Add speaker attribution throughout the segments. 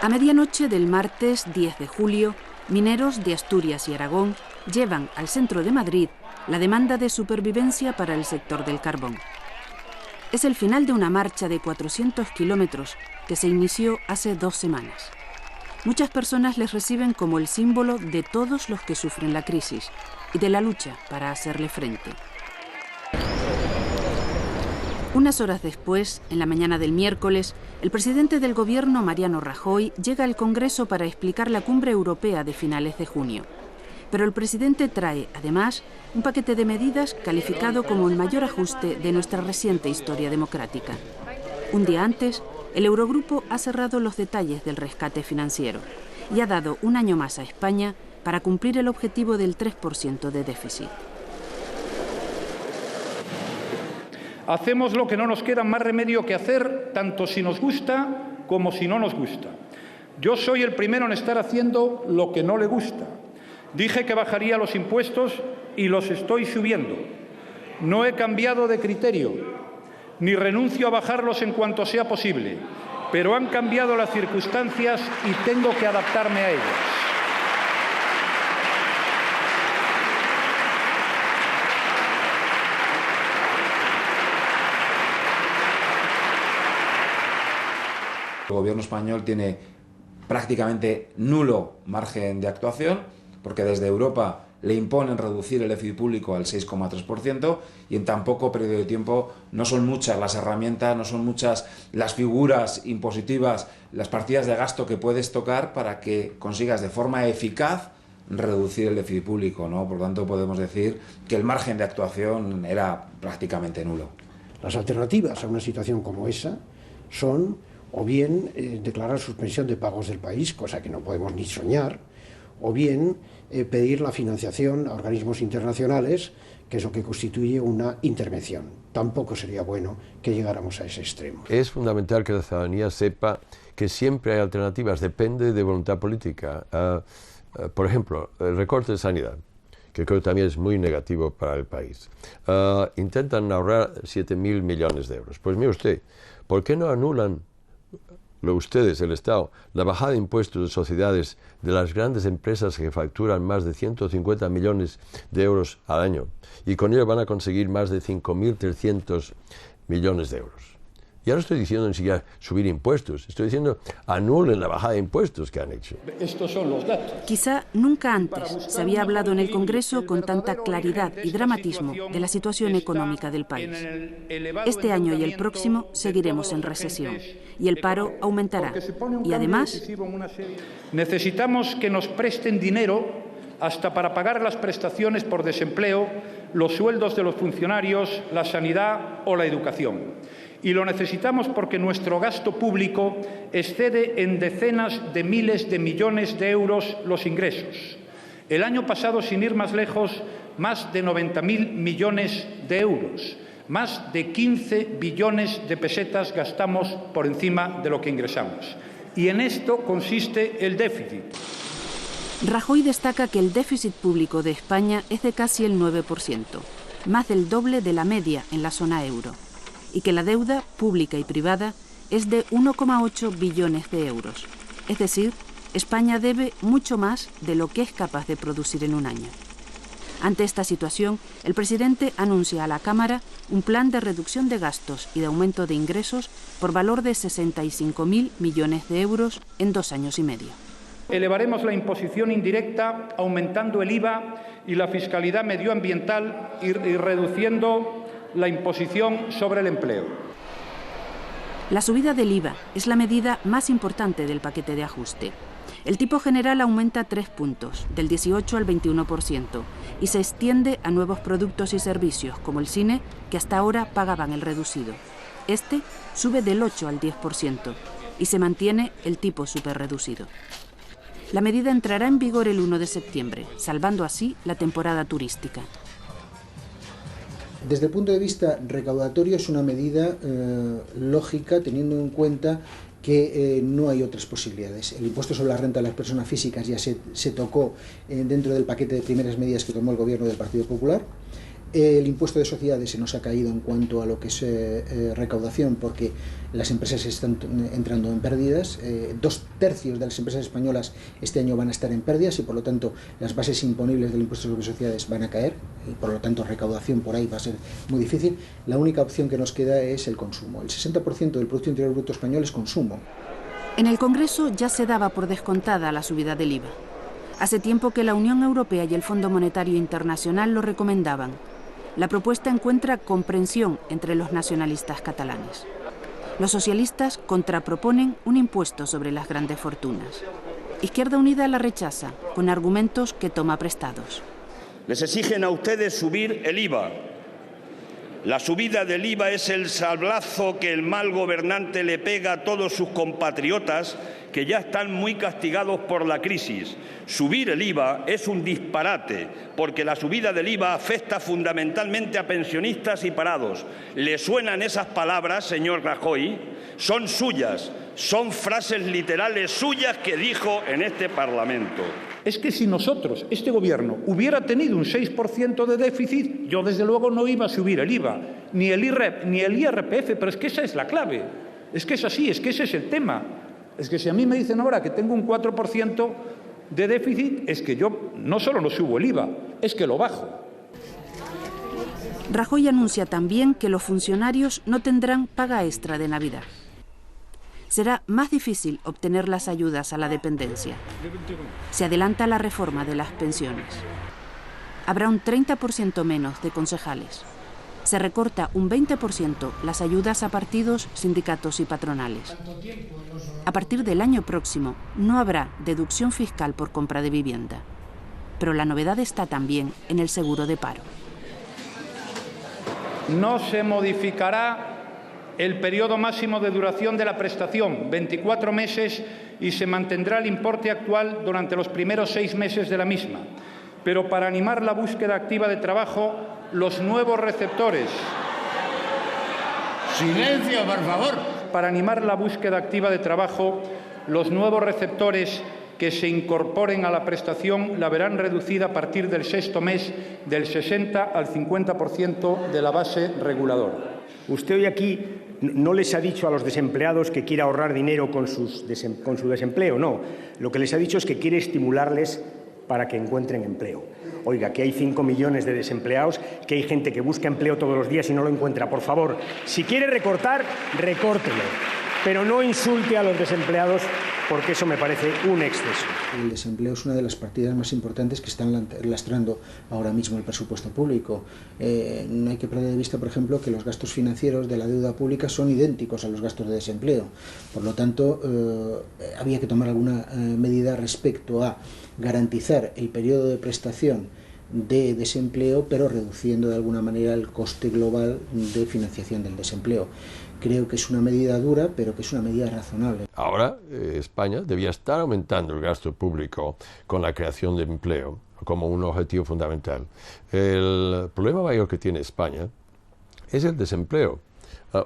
Speaker 1: A medianoche del martes 10 de julio, mineros de Asturias y Aragón llevan al centro de Madrid la demanda de supervivencia para el sector del carbón. Es el final de una marcha de 400 kilómetros que se inició hace 2 semanas. Muchas personas les reciben como el símbolo de todos los que sufren la crisis y de la lucha para hacerle frente. Unas horas después, en la mañana del miércoles, el presidente del gobierno, Mariano Rajoy, llega al Congreso para explicar la cumbre europea de finales de junio. Pero el presidente trae, además, un paquete de medidas calificado como el mayor ajuste de nuestra reciente historia democrática. Un día antes, el Eurogrupo ha cerrado los detalles del rescate financiero y ha dado un año más a España para cumplir el objetivo del 3% de déficit.
Speaker 2: Hacemos lo que no nos queda más remedio que hacer, tanto si nos gusta como si no nos gusta. Yo soy el primero en estar haciendo lo que no le gusta. Dije que bajaría los impuestos y los estoy subiendo. No he cambiado de criterio, ni renuncio a bajarlos en cuanto sea posible, pero han cambiado las circunstancias y tengo que adaptarme a ellas.
Speaker 3: El gobierno español tiene prácticamente nulo margen de actuación, porque desde Europa le imponen reducir el déficit público al 6,3% y en tan poco periodo de tiempo no son muchas las herramientas, no son muchas las figuras impositivas, las partidas de gasto que puedes tocar para que consigas de forma eficaz reducir el déficit público, ¿no? Por lo tanto, podemos decir que el margen de actuación era prácticamente nulo.
Speaker 4: Las alternativas a una situación como esa son o bien declarar suspensión de pagos del país, cosa que no podemos ni soñar, o bien pedir la financiación a organismos internacionales, que es lo que constituye una intervención. Tampoco sería bueno que llegáramos a ese extremo.
Speaker 5: Es fundamental que la ciudadanía sepa que siempre hay alternativas, depende de voluntad política. Por ejemplo, el recorte de sanidad, que creo que también es muy negativo para el país. Intentan ahorrar 7.000 millones de euros. Pues mire usted, ¿por qué no anulan ustedes, el Estado, la bajada de impuestos de sociedades de las grandes empresas que facturan más de 150 millones de euros al año? Y con ello van a conseguir más de 5.300 millones de euros. Ya no estoy diciendo ni siquiera subir impuestos, estoy diciendo anulen la bajada de impuestos que han hecho.
Speaker 2: Estos son los datos.
Speaker 1: Quizá nunca antes se había hablado en el Congreso con tanta claridad y dramatismo de la situación económica del país. Este año y el próximo seguiremos en recesión y el paro aumentará. Y además,
Speaker 2: necesitamos que nos presten dinero hasta para pagar las prestaciones por desempleo, los sueldos de los funcionarios, la sanidad o la educación. Y lo necesitamos porque nuestro gasto público excede en decenas de miles de millones de euros los ingresos. El año pasado, sin ir más lejos, más de 90.000 millones de euros. Más de 15 billones de pesetas gastamos por encima de lo que ingresamos. Y en esto consiste el déficit.
Speaker 1: Rajoy destaca que el déficit público de España es de casi el 9%, más del doble de la media en la zona euro, y que la deuda pública y privada es de 1,8 billones de euros. Es decir, España debe mucho más de lo que es capaz de producir en un año. Ante esta situación, el presidente anuncia a la Cámara un plan de reducción de gastos y de aumento de ingresos por valor de 65.000 millones de euros en 2 años y medio.
Speaker 2: Elevaremos la imposición indirecta, aumentando el IVA y la fiscalidad medioambiental y reduciendo la imposición sobre el empleo.
Speaker 1: La subida del IVA es la medida más importante del paquete de ajuste. El tipo general aumenta 3 puntos, del 18 al 21%, y se extiende a nuevos productos y servicios, como el cine, que hasta ahora pagaban el reducido. Este sube del 8 al 10% y se mantiene el tipo superreducido. La medida entrará en vigor el 1 de septiembre, salvando así la temporada turística.
Speaker 6: Desde el punto de vista recaudatorio es una medida lógica, teniendo en cuenta que no hay otras posibilidades. El impuesto sobre la renta de las personas físicas ya se tocó dentro del paquete de primeras medidas que tomó el gobierno del Partido Popular. El impuesto de sociedades se nos ha caído en cuanto a lo que es recaudación, porque las empresas están entrando en pérdidas. 2/3 de las empresas españolas este año van a estar en pérdidas y por lo tanto las bases imponibles del impuesto sobre sociedades van a caer y por lo tanto recaudación por ahí va a ser muy difícil. La única opción que nos queda es el consumo. El 60% del Producto Interior Bruto español es consumo.
Speaker 1: En el Congreso ya se daba por descontada la subida del IVA. Hace tiempo que la Unión Europea y el Fondo Monetario Internacional lo recomendaban. La propuesta encuentra comprensión entre los nacionalistas catalanes. Los socialistas contraproponen un impuesto sobre las grandes fortunas. Izquierda Unida la rechaza, con argumentos que toma prestados.
Speaker 7: Les exigen a ustedes subir el IVA. La subida del IVA es el sablazo que el mal gobernante le pega a todos sus compatriotas que ya están muy castigados por la crisis. Subir el IVA es un disparate, porque la subida del IVA afecta fundamentalmente a pensionistas y parados. ¿Le suenan esas palabras, señor Rajoy? Son suyas, son frases literales suyas que dijo en este Parlamento.
Speaker 2: Es que si nosotros, este Gobierno, hubiera tenido un 6% de déficit, yo desde luego no iba a subir el IVA, ni el IRPF, pero es que esa es la clave. Es que es así, es que ese es el tema. Es que si a mí me dicen ahora que tengo un 4% de déficit, es que yo no solo no subo el IVA, es que lo bajo.
Speaker 1: Rajoy anuncia también que los funcionarios no tendrán paga extra de Navidad. Será más difícil obtener las ayudas a la dependencia. Se adelanta la reforma de las pensiones. Habrá un 30% menos de concejales. Se recorta un 20% las ayudas a partidos, sindicatos y patronales. A partir del año próximo no habrá deducción fiscal por compra de vivienda. Pero la novedad está también en el seguro de paro.
Speaker 2: No se modificará el periodo máximo de duración de la prestación, 24 meses, y se mantendrá el importe actual durante los primeros 6 meses de la misma. Pero para animar la búsqueda activa de trabajo, los nuevos receptores...
Speaker 8: ¡Silencio, por favor!
Speaker 2: Para animar la búsqueda activa de trabajo, los nuevos receptores que se incorporen a la prestación la verán reducida a partir del 6º mes del 60 al 50% de la base reguladora.
Speaker 8: Usted hoy aquí no les ha dicho a los desempleados que quiere ahorrar dinero con su desempleo, no. Lo que les ha dicho es que quiere estimularles para que encuentren empleo. Oiga, que hay 5 millones de desempleados, que hay gente que busca empleo todos los días y no lo encuentra. Por favor, si quiere recortar, recórtelo, pero no insulte a los desempleados, porque eso me parece un exceso.
Speaker 6: El desempleo es una de las partidas más importantes que están lastrando ahora mismo el presupuesto público. No hay que perder de vista, por ejemplo, que los gastos financieros de la deuda pública son idénticos a los gastos de desempleo. Por lo tanto, había que tomar alguna medida respecto a garantizar el periodo de prestación de desempleo, pero reduciendo de alguna manera el coste global de financiación del desempleo. Creo que es una medida dura, pero que es una medida razonable.
Speaker 5: Ahora, España debía estar aumentando el gasto público con la creación de empleo como un objetivo fundamental. El problema mayor que tiene España es el desempleo.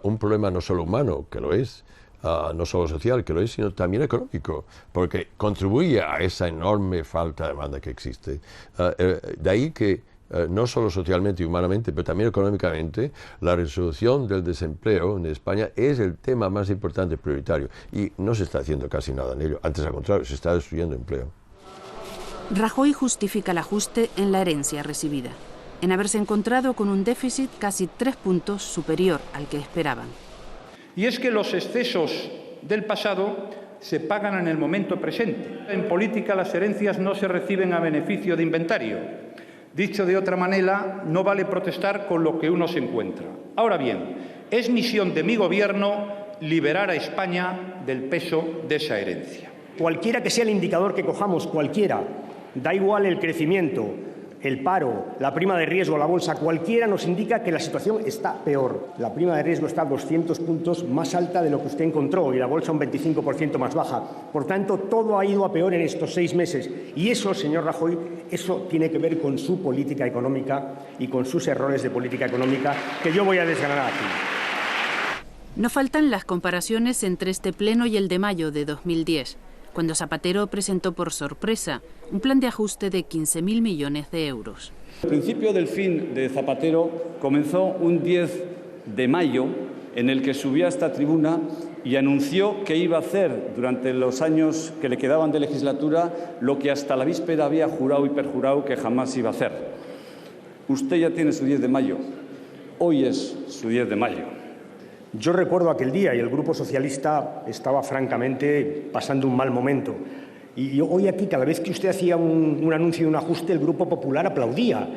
Speaker 5: Un problema no solo humano, que lo es, no solo social, que lo es, sino también económico, porque contribuye a esa enorme falta de demanda que existe. De ahí que no solo socialmente y humanamente, pero también económicamente, la resolución del desempleo en España es el tema más importante, prioritario, y no se está haciendo casi nada en ello. Antes, al contrario, se está destruyendo empleo.
Speaker 1: Rajoy justifica el ajuste en la herencia recibida, en haberse encontrado con un déficit casi 3 puntos superior al que esperaban.
Speaker 2: Y es que los excesos del pasado se pagan en el momento presente. En política las herencias no se reciben a beneficio de inventario. Dicho de otra manera, no vale protestar con lo que uno se encuentra. Ahora bien, es misión de mi Gobierno liberar a España del peso de esa herencia.
Speaker 8: Cualquiera que sea el indicador que cojamos, cualquiera, da igual el crecimiento, el paro, la prima de riesgo, la bolsa, cualquiera nos indica que la situación está peor. La prima de riesgo está 200 puntos más alta de lo que usted encontró y la bolsa un 25% más baja. Por tanto, todo ha ido a peor en estos 6 meses. Y eso, señor Rajoy, eso tiene que ver con su política económica y con sus errores de política económica que yo voy a desgranar aquí.
Speaker 1: No faltan las comparaciones entre este pleno y el de mayo de 2010, cuando Zapatero presentó por sorpresa un plan de ajuste de 15.000 millones de euros.
Speaker 9: El principio del fin de Zapatero comenzó un 10 de mayo, en el que subió a esta tribuna y anunció que iba a hacer durante los años que le quedaban de legislatura lo que hasta la víspera había jurado y perjurado que jamás iba a hacer. Usted ya tiene su 10 de mayo. Hoy es su 10 de mayo.
Speaker 8: Yo recuerdo aquel día y el Grupo Socialista estaba francamente pasando un mal momento. Y hoy aquí, cada vez que usted hacía un anuncio de un ajuste, el Grupo Popular aplaudía.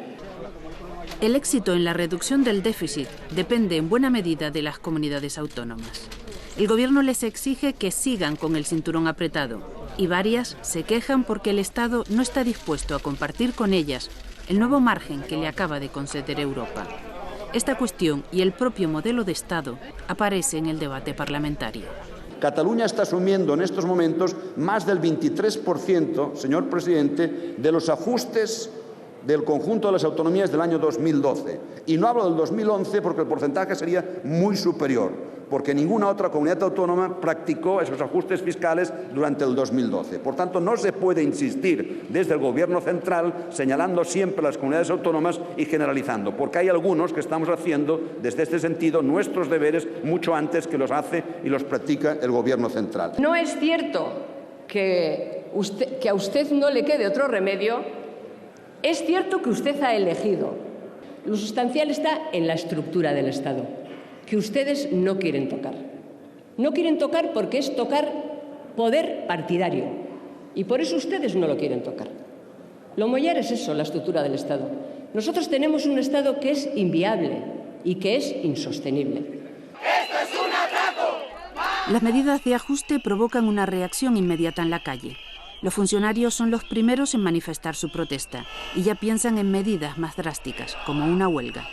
Speaker 1: El éxito en la reducción del déficit depende en buena medida de las comunidades autónomas. El gobierno les exige que sigan con el cinturón apretado y varias se quejan porque el Estado no está dispuesto a compartir con ellas el nuevo margen que le acaba de conceder Europa. Esta cuestión y el propio modelo de Estado aparece en el debate parlamentario.
Speaker 10: Cataluña está asumiendo en estos momentos más del 23%, señor presidente, de los ajustes del conjunto de las autonomías del año 2012. Y no hablo del 2011 porque el porcentaje sería muy superior, porque ninguna otra comunidad autónoma practicó esos ajustes fiscales durante el 2012. Por tanto, no se puede insistir desde el Gobierno central señalando siempre a las comunidades autónomas y generalizando, porque hay algunos que estamos haciendo desde este sentido nuestros deberes mucho antes que los hace y los practica el Gobierno central.
Speaker 11: No es cierto que a usted no le quede otro remedio. Es cierto que usted ha elegido. Lo sustancial está en la estructura del Estado, que ustedes no quieren tocar. No quieren tocar porque es tocar poder partidario. Y por eso ustedes no lo quieren tocar. Lo mollar es eso, la estructura del Estado. Nosotros tenemos un Estado que es inviable y que es insostenible.
Speaker 12: ¡Esto es un atraco!
Speaker 1: Las medidas de ajuste provocan una reacción inmediata en la calle. Los funcionarios son los primeros en manifestar su protesta y ya piensan en medidas más drásticas, como una huelga.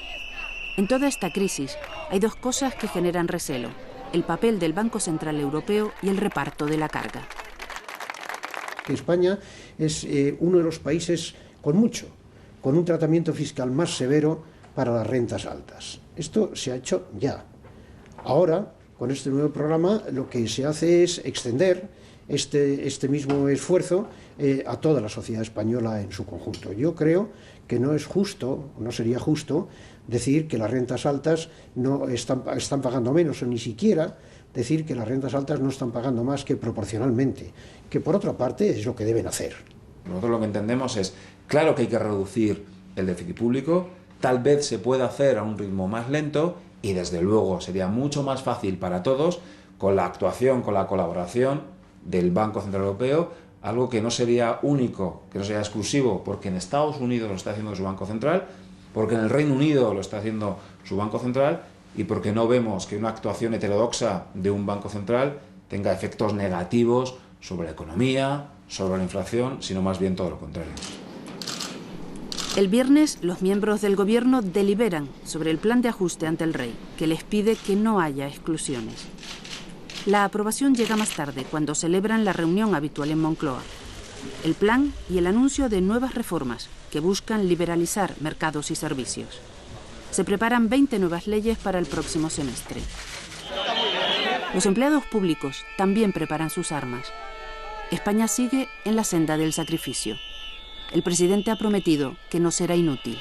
Speaker 1: En toda esta crisis hay dos cosas que generan recelo: el papel del Banco Central Europeo y el reparto de la carga.
Speaker 4: España es uno de los países con un tratamiento fiscal más severo para las rentas altas. Esto se ha hecho ya. Ahora, con este nuevo programa, lo que se hace es extender este mismo esfuerzo a toda la sociedad española en su conjunto. Yo creo que no es justo, no sería justo, decir que las rentas altas no están pagando menos, o ni siquiera decir que las rentas altas no están pagando más que proporcionalmente, que por otra parte es lo que deben hacer.
Speaker 3: Nosotros lo que entendemos es, claro que hay que reducir el déficit público, tal vez se pueda hacer a un ritmo más lento y desde luego sería mucho más fácil para todos con la actuación, con la colaboración del Banco Central Europeo, algo que no sería único, que no sería exclusivo, porque en Estados Unidos lo está haciendo su Banco Central, porque en el Reino Unido lo está haciendo su Banco Central y porque no vemos que una actuación heterodoxa de un Banco Central tenga efectos negativos sobre la economía, sobre la inflación, sino más bien todo lo contrario.
Speaker 1: El viernes, los miembros del Gobierno deliberan sobre el plan de ajuste ante el Rey, que les pide que no haya exclusiones. La aprobación llega más tarde, cuando celebran la reunión habitual en Moncloa. El plan y el anuncio de nuevas reformas que buscan liberalizar mercados y servicios. Se preparan 20 nuevas leyes para el próximo semestre. Los empleados públicos también preparan sus armas. España sigue en la senda del sacrificio. El presidente ha prometido que no será inútil.